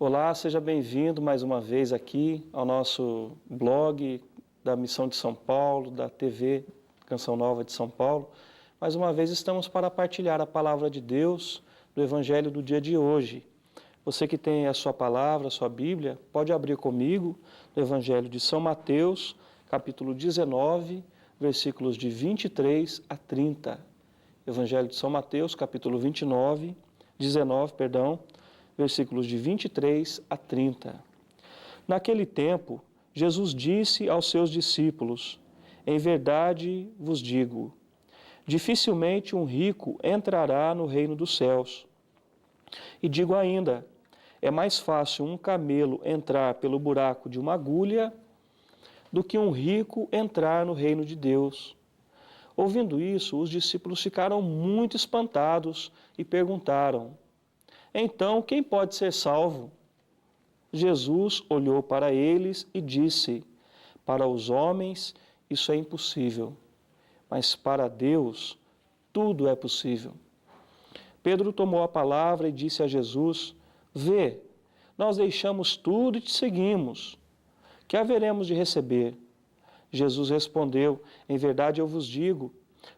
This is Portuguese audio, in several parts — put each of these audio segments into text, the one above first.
Olá, seja bem-vindo mais uma vez aqui ao nosso blog da Missão de São Paulo, da TV Canção Nova de São Paulo. Mais uma vez estamos para partilhar a palavra de Deus do Evangelho do dia de hoje. Você que tem a sua palavra, a sua Bíblia, pode abrir comigo no Evangelho de São Mateus, capítulo 19, versículos de 23 a 30. Evangelho de São Mateus, capítulo 19, versículos de 23 a 30. Naquele tempo, Jesus disse aos seus discípulos: Em verdade vos digo, dificilmente um rico entrará no reino dos céus. E digo ainda, é mais fácil um camelo entrar pelo buraco de uma agulha do que um rico entrar no reino de Deus. Ouvindo isso, os discípulos ficaram muito espantados e perguntaram: Então, quem pode ser salvo? Jesus olhou para eles e disse: Para os homens isso é impossível, mas para Deus tudo é possível. Pedro tomou a palavra e disse a Jesus: Vê, nós deixamos tudo e te seguimos. Que haveremos de receber? Jesus respondeu: Em verdade eu vos digo,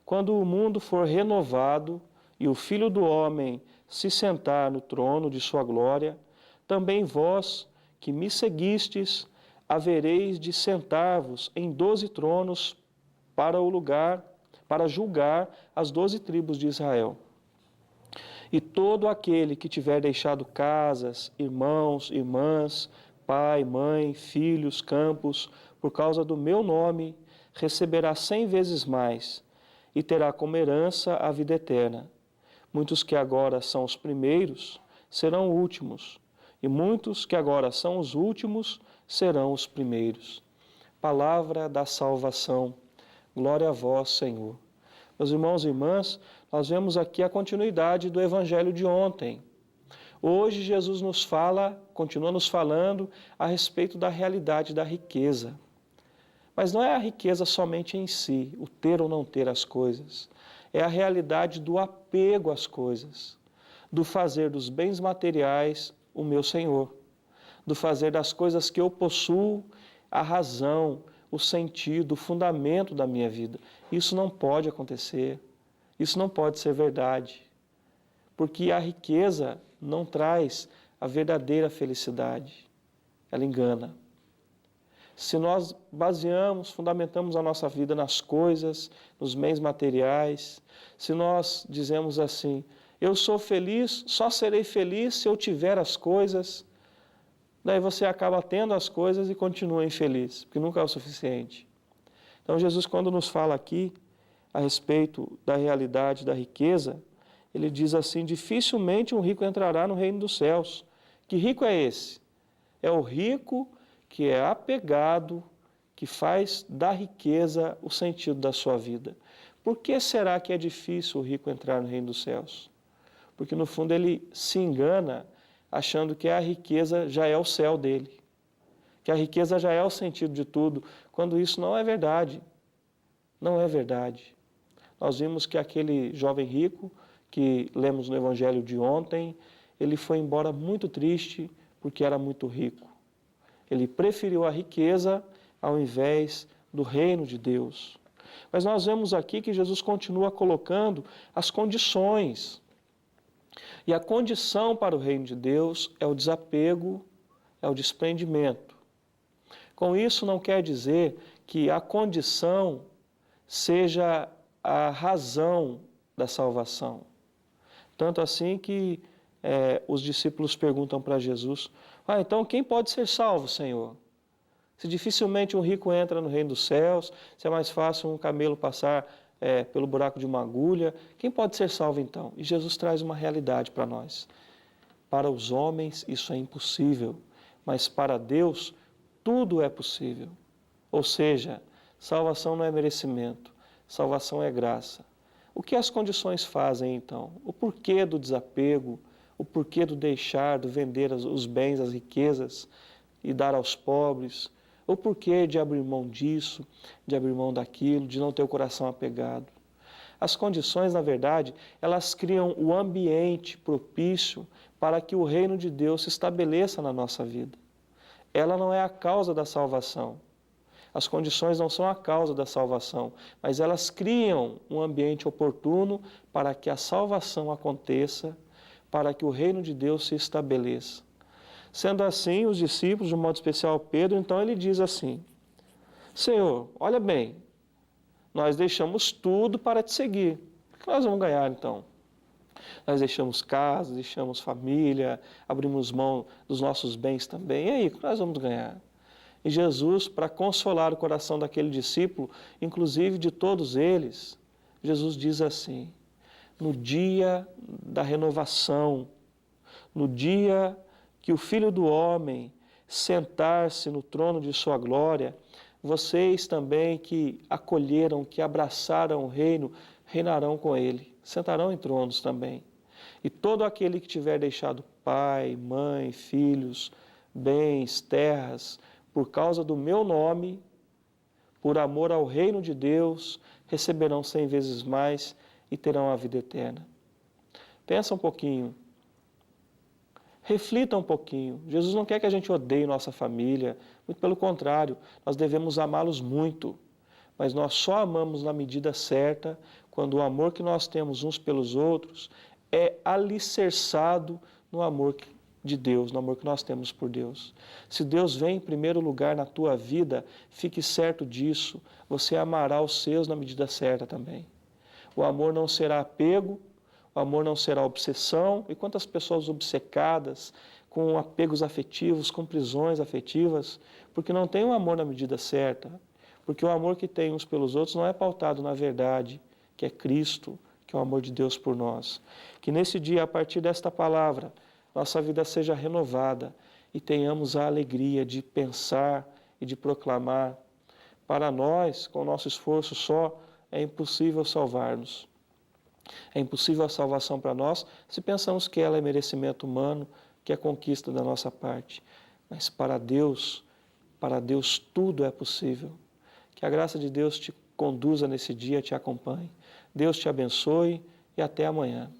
quando o mundo for renovado e o Filho do Homem se sentar no trono de sua glória, também vós, que me seguistes, havereis de sentar-vos em 12 tronos para julgar as 12 tribos de Israel. E todo aquele que tiver deixado casas, irmãos, irmãs, pai, mãe, filhos, campos, por causa do meu nome, receberá 100 vezes mais, e terá como herança a vida eterna. Muitos que agora são os primeiros serão últimos, e muitos que agora são os últimos serão os primeiros. Palavra da salvação. Glória a vós, Senhor. Meus irmãos e irmãs, nós vemos aqui a continuidade do Evangelho de ontem. Hoje Jesus continua nos falando a respeito da realidade da riqueza. Mas não é a riqueza somente em si, o ter ou não ter as coisas. É a realidade do apego às coisas, do fazer dos bens materiais o meu Senhor, do fazer das coisas que eu possuo a razão, o sentido, o fundamento da minha vida. Isso não pode acontecer, isso não pode ser verdade, porque a riqueza não traz a verdadeira felicidade, ela engana. Se nós fundamentamos a nossa vida nas coisas, nos bens materiais, se nós dizemos assim, eu sou feliz, só serei feliz se eu tiver as coisas, daí você acaba tendo as coisas e continua infeliz, porque nunca é o suficiente. Então Jesus, quando nos fala aqui a respeito da realidade da riqueza, ele diz assim, dificilmente um rico entrará no reino dos céus. Que rico é esse? É o rico que é apegado, que faz da riqueza o sentido da sua vida. Por que será que é difícil o rico entrar no reino dos céus? Porque no fundo ele se engana achando que a riqueza já é o céu dele, que a riqueza já é o sentido de tudo, quando isso não é verdade. Não é verdade. Nós vimos que aquele jovem rico, que lemos no Evangelho de ontem, ele foi embora muito triste porque era muito rico. Ele preferiu a riqueza ao invés do reino de Deus. Mas nós vemos aqui que Jesus continua colocando as condições. E a condição para o reino de Deus é o desapego, é o desprendimento. Com isso não quer dizer que a condição seja a razão da salvação. Tanto assim que os discípulos perguntam para Jesus, então quem pode ser salvo, Senhor? Se dificilmente um rico entra no reino dos céus, se é mais fácil um camelo passar pelo buraco de uma agulha, quem pode ser salvo então? E Jesus traz uma realidade para nós. Para os homens isso é impossível, mas para Deus tudo é possível. Ou seja, salvação não é merecimento, salvação é graça. O que as condições fazem então? O porquê do desapego, o porquê do deixar, do vender os bens, as riquezas e dar aos pobres, o porquê de abrir mão disso, de abrir mão daquilo, de não ter o coração apegado. As condições, na verdade, elas criam o ambiente propício para que o reino de Deus se estabeleça na nossa vida. Ela não é a causa da salvação. As condições não são a causa da salvação, mas elas criam um ambiente oportuno para que a salvação aconteça, para que o reino de Deus se estabeleça. Sendo assim, os discípulos, de um modo especial Pedro, então ele diz assim: Senhor, olha bem, nós deixamos tudo para te seguir. O que nós vamos ganhar então? Nós deixamos casa, deixamos família, abrimos mão dos nossos bens também. E aí, o que nós vamos ganhar? E Jesus, para consolar o coração daquele discípulo, inclusive de todos eles, Jesus diz assim: no dia da renovação, no dia que o Filho do Homem sentar-se no trono de sua glória, vocês também que acolheram, que abraçaram o reino, reinarão com ele, sentarão em tronos também. E todo aquele que tiver deixado pai, mãe, filhos, bens, terras, por causa do meu nome, por amor ao reino de Deus, receberão 100 vezes mais e terão a vida eterna. Pensa um pouquinho. Reflita um pouquinho. Jesus não quer que a gente odeie nossa família, muito pelo contrário, nós devemos amá-los muito. Mas nós só amamos na medida certa quando o amor que nós temos uns pelos outros é alicerçado no amor de Deus, no amor que nós temos por Deus. Se Deus vem em primeiro lugar na tua vida, fique certo disso, você amará os seus na medida certa também. O amor não será apego, o amor não será obsessão. E quantas pessoas obcecadas com apegos afetivos, com prisões afetivas, porque não tem o amor na medida certa, porque o amor que tem uns pelos outros não é pautado na verdade, que é Cristo, que é o amor de Deus por nós. Que nesse dia, a partir desta palavra, nossa vida seja renovada e tenhamos a alegria de pensar e de proclamar. Para nós, com o nosso esforço só, é impossível salvar-nos. É impossível a salvação para nós se pensamos que ela é merecimento humano, que é conquista da nossa parte. Mas para Deus tudo é possível. Que a graça de Deus te conduza nesse dia, te acompanhe. Deus te abençoe e até amanhã.